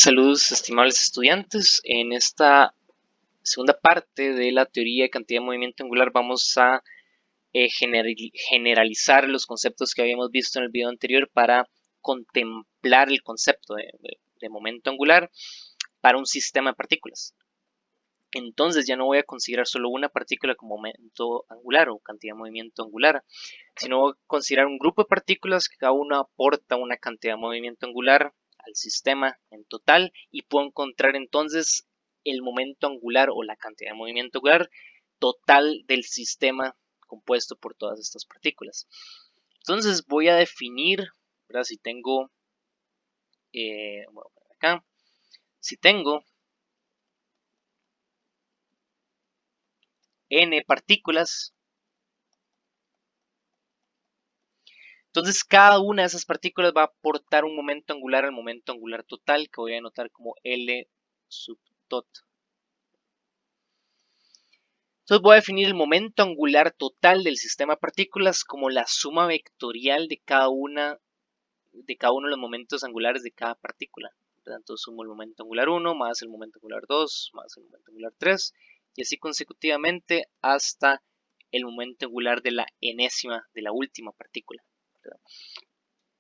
Saludos, estimables estudiantes. En esta segunda parte de la teoría de cantidad de movimiento angular vamos a generalizar los conceptos que habíamos visto en el video anterior para contemplar el concepto de momento angular para un sistema de partículas. Entonces ya no voy a considerar solo una partícula como momento angular o cantidad de movimiento angular, sino voy a considerar un grupo de partículas que cada una aporta una cantidad de movimiento angular al sistema en total y puedo encontrar entonces el momento angular o la cantidad de movimiento angular total del sistema compuesto por todas estas partículas. Entonces voy a definir, ¿verdad? Si tengo, acá, si tengo n partículas, entonces cada una de esas partículas va a aportar un momento angular al momento angular total, que voy a anotar como L sub tot. Entonces voy a definir el momento angular total del sistema de partículas como la suma vectorial de cada uno de los momentos angulares de cada partícula. Entonces sumo el momento angular 1 más el momento angular 2 más el momento angular 3 y así consecutivamente hasta el momento angular de la enésima, de la última partícula.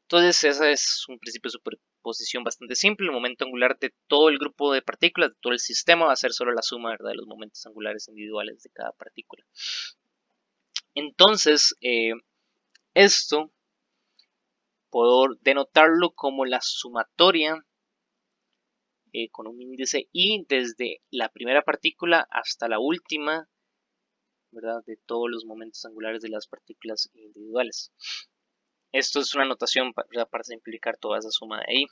Entonces ese es un principio de superposición bastante simple. El momento angular de todo el grupo de partículas, de todo el sistema, va a ser solo la suma, ¿verdad?, de los momentos angulares individuales de cada partícula. Entonces, esto puedo denotarlo como la sumatoria con un índice i desde la primera partícula hasta la última, ¿verdad?, de todos los momentos angulares de las partículas individuales. Esto es una notación para simplificar toda esa suma de ahí.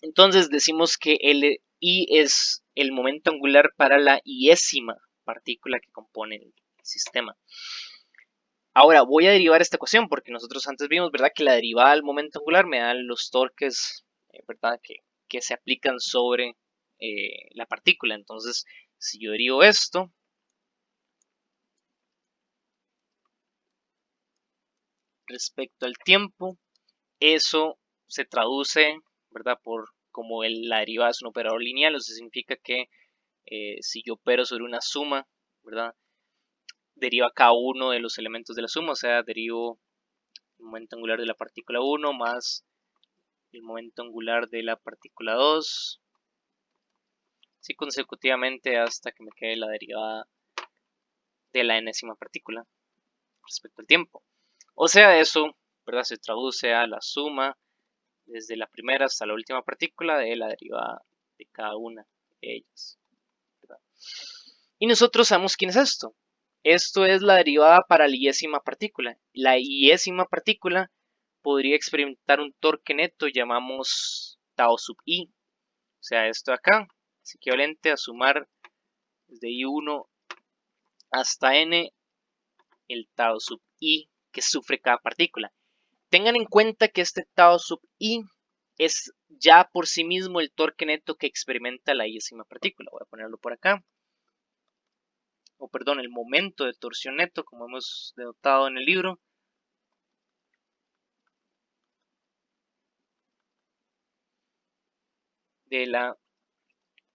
Entonces decimos que el i es el momento angular para la iésima partícula que compone el sistema. Ahora voy a derivar esta ecuación porque nosotros antes vimos, ¿verdad?, que la derivada del momento angular me da los torques, ¿verdad?, que se aplican sobre la partícula. Entonces, si yo derivo esto, respecto al tiempo, eso se traduce, ¿verdad?, por como la derivada es un operador lineal, eso significa que si yo opero sobre una suma, ¿verdad?, deriva cada uno de los elementos de la suma, o sea, derivo el momento angular de la partícula 1 más el momento angular de la partícula 2, así consecutivamente hasta que me quede la derivada de la enésima partícula respecto al tiempo. O sea, eso, ¿verdad?, se traduce a la suma desde la primera hasta la última partícula de la derivada de cada una de ellas, ¿verdad? Y nosotros sabemos quién es esto. Esto es la derivada para la iésima partícula. La iésima partícula podría experimentar un torque neto, llamamos tau sub i. O sea, esto de acá es equivalente a sumar desde i1 hasta n el tau sub i que sufre cada partícula. Tengan en cuenta que este tau sub i es ya por sí mismo el torque neto que experimenta la iésima partícula. Voy a ponerlo por acá. O perdón, el momento de torsión neto, como hemos denotado en el libro. De la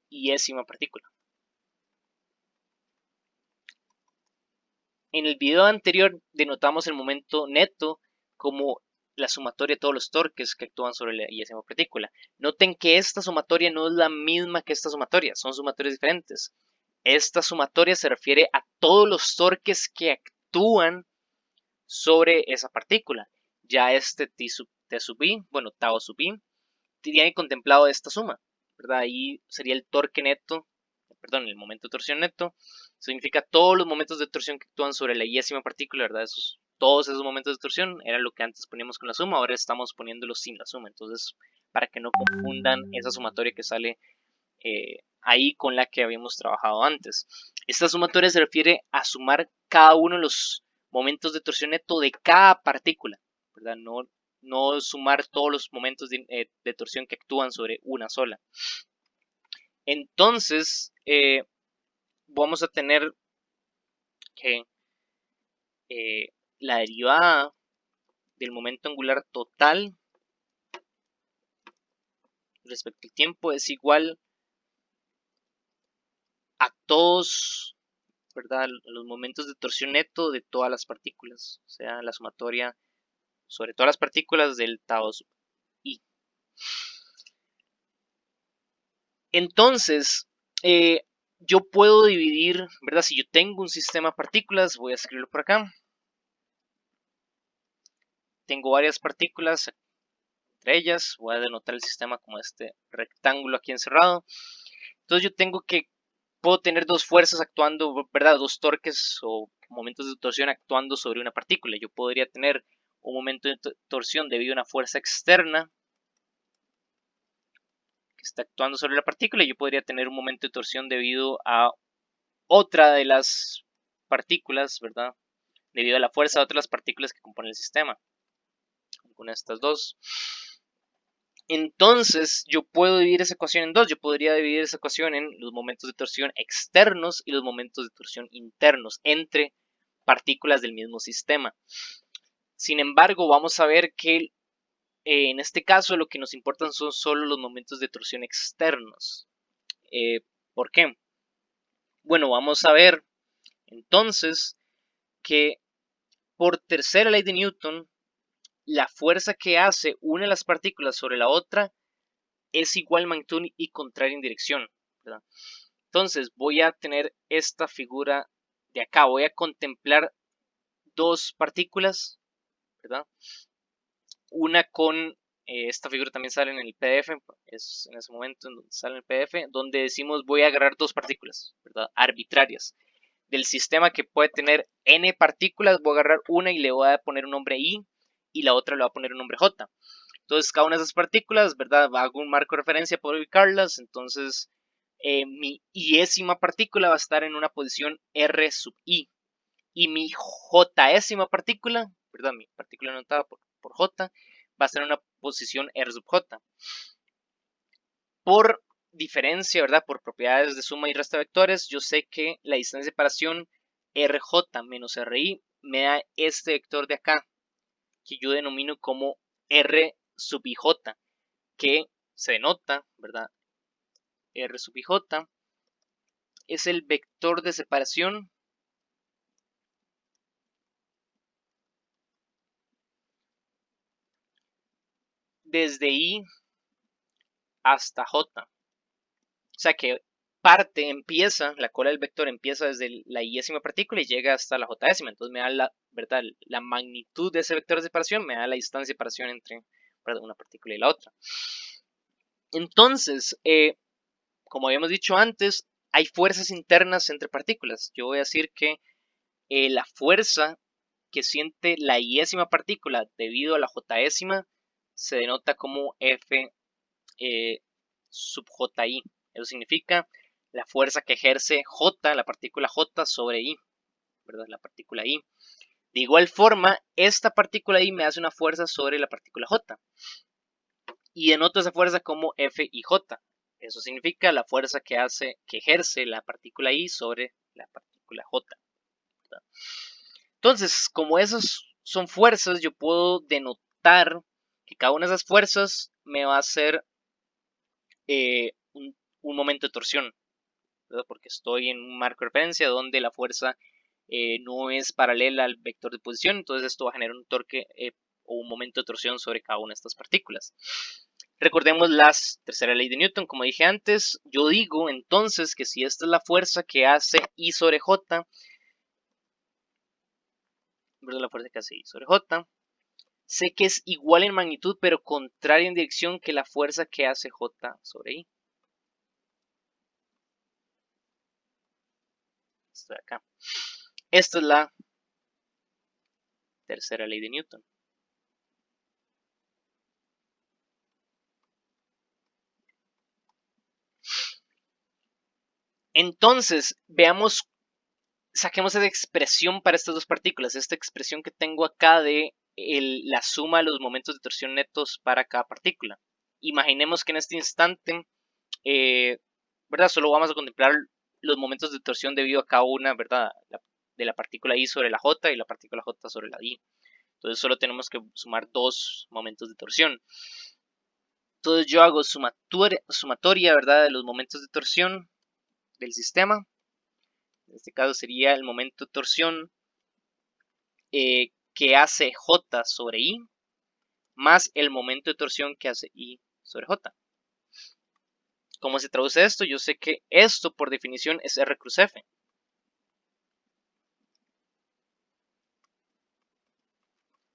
iésima partícula. En el video anterior denotamos el momento neto como la sumatoria de todos los torques que actúan sobre la iésima partícula. Noten que esta sumatoria no es la misma que esta sumatoria, son sumatorias diferentes. Esta sumatoria se refiere a todos los torques que actúan sobre esa partícula. Ya este T sub i, bueno, tau sub i, tiene contemplado esta suma, ¿verdad? Ahí sería el torque neto, perdón, el momento de torsión neto, significa todos los momentos de torsión que actúan sobre la iésima partícula, ¿verdad? Todos esos momentos de torsión era lo que antes poníamos con la suma, ahora estamos poniéndolo sin la suma. Entonces, para que no confundan esa sumatoria que sale ahí con la que habíamos trabajado antes. Esta sumatoria se refiere a sumar cada uno de los momentos de torsión neto de cada partícula, ¿verdad? No sumar todos los momentos de torsión que actúan sobre una sola. Entonces, vamos a tener que la derivada del momento angular total respecto al tiempo es igual a todos, ¿verdad? Los momentos de torsión neto de todas las partículas, o sea, la sumatoria sobre todas las partículas del tau sub i. Entonces, yo puedo dividir, ¿verdad? Si yo tengo un sistema de partículas, voy a escribirlo por acá. Tengo varias partículas, entre ellas voy a denotar el sistema como este rectángulo aquí encerrado. Entonces yo puedo tener dos fuerzas actuando, ¿verdad? Dos torques o momentos de torsión actuando sobre una partícula. Yo podría tener un momento de torsión debido a una fuerza externa que está actuando sobre la partícula, y yo podría tener un momento de torsión debido a otra de las partículas, ¿verdad? Debido a la fuerza de otras partículas que componen el sistema. Una de estas dos. Entonces yo puedo dividir esa ecuación en dos. Yo podría dividir esa ecuación en los momentos de torsión externos y los momentos de torsión internos entre partículas del mismo sistema. Sin embargo, vamos a ver que en este caso lo que nos importan son solo los momentos de torsión externos. ¿Por qué? Bueno, vamos a ver entonces que por tercera ley de Newton, la fuerza que hace una de las partículas sobre la otra es igual en magnitud y contraria en dirección, ¿verdad? Entonces voy a tener esta figura de acá, voy a contemplar dos partículas, ¿verdad? Una con, esta figura también sale en el PDF, es en ese momento en donde sale en el PDF, donde decimos voy a agarrar dos partículas, ¿verdad? Arbitrarias. Del sistema que puede tener n partículas, voy a agarrar una y le voy a poner un nombre i, y la otra le voy a poner un nombre j. Entonces cada una de esas partículas, ¿verdad? Hago un marco de referencia para ubicarlas. Entonces mi iésima partícula va a estar en una posición r sub i. Y mi jésima partícula, ¿verdad? Mi partícula anotada por j, va a estar en una posición r sub j. Por diferencia, ¿verdad? Por propiedades de suma y resta de vectores, yo sé que la distancia de separación rj menos ri me da este vector de acá, que yo denomino como r sub ij, que se denota, ¿verdad? R sub ij es el vector de separación desde i hasta j. O sea que empieza, la cola del vector empieza desde la iésima partícula y llega hasta la jésima. Entonces me da la magnitud de ese vector de separación, me da la distancia de separación entre, ¿verdad?, una partícula y la otra. Entonces, como habíamos dicho antes, hay fuerzas internas entre partículas. Yo voy a decir que la fuerza que siente la iésima partícula debido a la jésima se denota como F sub JI. Eso significa la fuerza que ejerce J, la partícula J, sobre I, ¿verdad? La partícula I. De igual forma, esta partícula I me hace una fuerza sobre la partícula J. Y denoto esa fuerza como F y J. Eso significa la fuerza que ejerce la partícula I sobre la partícula J, ¿verdad? Entonces, como esas son fuerzas, yo puedo denotar que cada una de esas fuerzas me va a hacer un momento de torsión, ¿verdad? Porque estoy en un marco de referencia donde la fuerza no es paralela al vector de posición. Entonces esto va a generar un torque o un momento de torsión sobre cada una de estas partículas. Recordemos la tercera ley de Newton, como dije antes. Yo digo entonces que si esta es la fuerza que hace I sobre J, ¿verdad? La fuerza que hace I sobre J, sé que es igual en magnitud pero contraria en dirección que la fuerza que hace J sobre I. Esto de acá. Esta es la tercera ley de Newton. Entonces, saquemos esa expresión para estas dos partículas, esta expresión que tengo acá de la suma de los momentos de torsión netos para cada partícula. Imaginemos que en este instante, ¿verdad? Solo vamos a contemplar los momentos de torsión debido a cada una, ¿verdad? De la partícula I sobre la J y la partícula J sobre la I. Entonces solo tenemos que sumar dos momentos de torsión. Entonces yo hago sumatoria, ¿verdad? De los momentos de torsión del sistema. En este caso sería el momento de torsión que hace J sobre I más el momento de torsión que hace I sobre J. ¿Cómo se traduce esto? Yo sé que esto por definición es R cruz F.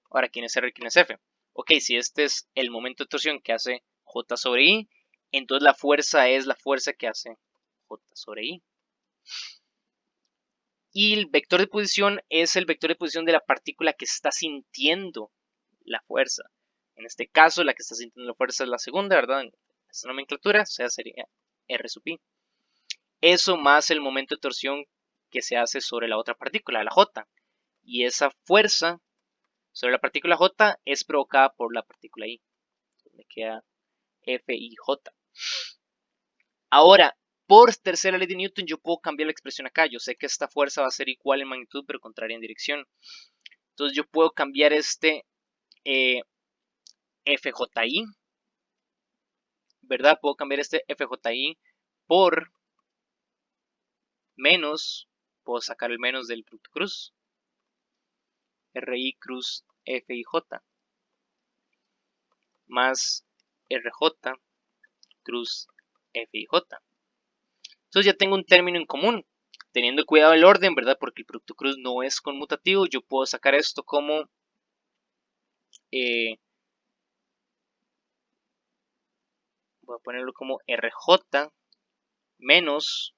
Ahora, ¿quién es R y quién es F? Ok, si este es el momento de torsión que hace J sobre I, entonces la fuerza es la fuerza que hace J sobre I. Y el vector de posición es el vector de posición de la partícula que está sintiendo la fuerza. En este caso, la que está sintiendo la fuerza es la segunda, ¿verdad? En esta nomenclatura, o sea, sería R sub I. Eso más el momento de torsión que se hace sobre la otra partícula, la J. Y esa fuerza sobre la partícula J es provocada por la partícula I. Me queda FIJ. Ahora, por tercera ley de Newton, yo puedo cambiar la expresión acá. Yo sé que esta fuerza va a ser igual en magnitud, pero contraria en dirección. Entonces yo puedo cambiar este FJI, ¿verdad? Puedo cambiar este FJI por menos, puedo sacar el menos del producto cruz, RI cruz FIJ, más RJ cruz FIJ. Entonces ya tengo un término en común. Teniendo cuidado el orden, ¿verdad? Porque el producto cruz no es conmutativo, yo puedo sacar esto como voy a ponerlo como RJ menos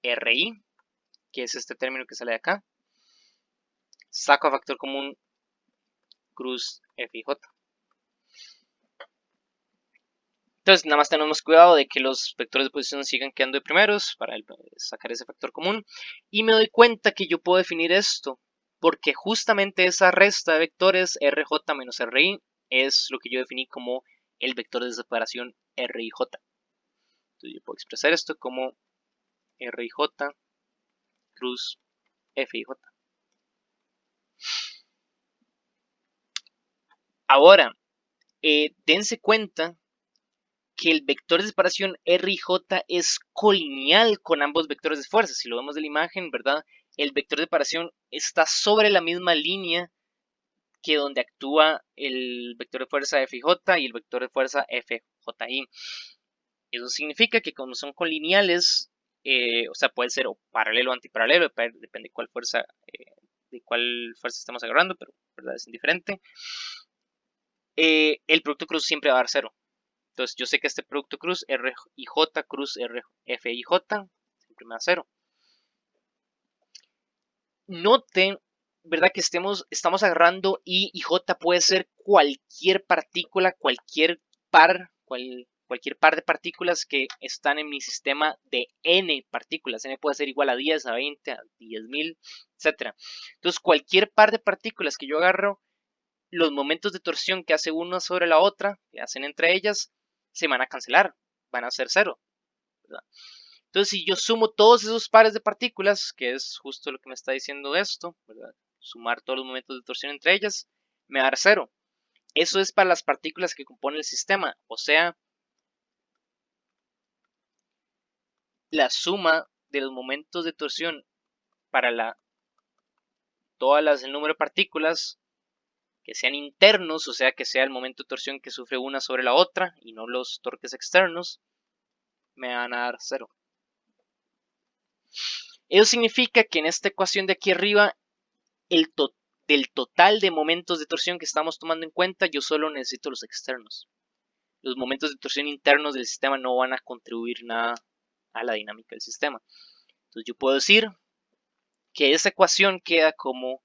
RI, que es este término que sale de acá. Saco a factor común cruz FIJ. Entonces nada más tenemos cuidado de que los vectores de posición sigan quedando de primeros para sacar ese factor común. Y me doy cuenta que yo puedo definir esto porque justamente esa resta de vectores RJ menos RI es lo que yo definí como el vector de separación RIJ. Entonces yo puedo expresar esto como RIJ cruz FIJ. Ahora, dense cuenta que el vector de separación R y J es colineal con ambos vectores de fuerza. Si lo vemos de la imagen, ¿verdad? El vector de separación está sobre la misma línea que donde actúa el vector de fuerza FJ y el vector de fuerza FJI. Eso significa que cuando son colineales, o sea, puede ser o paralelo o antiparalelo, depende de cuál fuerza estamos agarrando, pero ¿verdad? Es indiferente. El producto cruz siempre va a dar cero. Entonces yo sé que este producto cruz RIJ cruz FIJ siempre me da cero. Noten, ¿verdad? Que estamos agarrando I y J puede ser cualquier partícula, cualquier par de partículas que están en mi sistema de N partículas. N puede ser igual a 10, a 20, a 10.000, etc. Entonces cualquier par de partículas que yo agarro, los momentos de torsión que hace una sobre la otra, que hacen entre ellas, se van a cancelar, van a ser cero, ¿verdad? Entonces, si yo sumo todos esos pares de partículas, que es justo lo que me está diciendo esto, ¿verdad? Sumar todos los momentos de torsión entre ellas, me va a dar cero. Eso es para las partículas que componen el sistema, o sea, la suma de los momentos de torsión para el número de partículas que sean internos, o sea, que sea el momento de torsión que sufre una sobre la otra y no los torques externos, me van a dar cero. Eso significa que en esta ecuación de aquí arriba, del total de momentos de torsión que estamos tomando en cuenta, yo solo necesito los externos. Los momentos de torsión internos del sistema no van a contribuir nada a la dinámica del sistema. Entonces yo puedo decir que esa ecuación queda como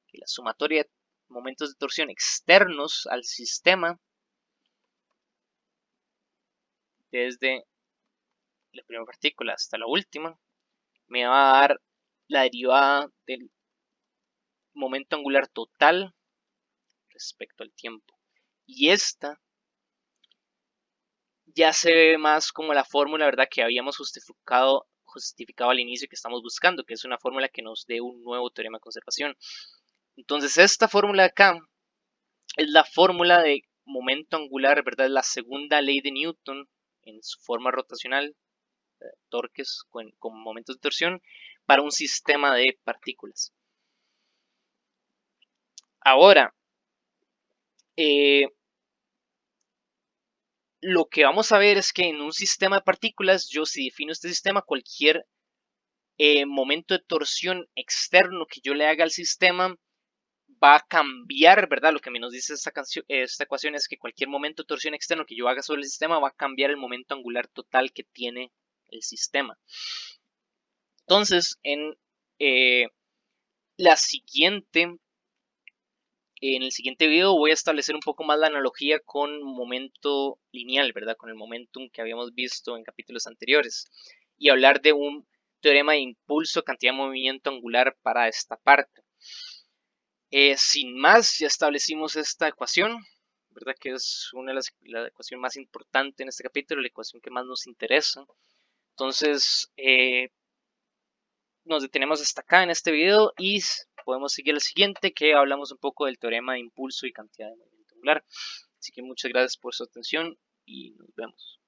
que la sumatoria de momentos de torsión externos al sistema desde la primera partícula hasta la última me va a dar la derivada del momento angular total respecto al tiempo. Y esta ya se ve más como la fórmula, ¿verdad? Que habíamos justificado al inicio que estamos buscando, que es una fórmula que nos dé un nuevo teorema de conservación. Entonces esta fórmula de acá es la fórmula de momento angular, ¿verdad? La segunda ley de Newton en su forma rotacional, torques con momentos de torsión, para un sistema de partículas. Ahora, lo que vamos a ver es que en un sistema de partículas, yo si defino este sistema, cualquier momento de torsión externo que yo le haga al sistema va a cambiar, ¿verdad? Lo que nos dice esta ecuación es que cualquier momento de torsión externo que yo haga sobre el sistema va a cambiar el momento angular total que tiene el sistema. Entonces, eh, la siguiente, en el siguiente video voy a establecer un poco más la analogía con momento lineal, ¿verdad? Con el momentum que habíamos visto en capítulos anteriores. Y hablar de un teorema de impulso, cantidad de movimiento angular para esta parte. Sin más, ya establecimos esta ecuación, ¿verdad? Que es una de la ecuación más importante en este capítulo, la ecuación que más nos interesa. Entonces, nos detenemos hasta acá en este video y podemos seguir al siguiente, que hablamos un poco del teorema de impulso y cantidad de movimiento angular. Así que muchas gracias por su atención y nos vemos.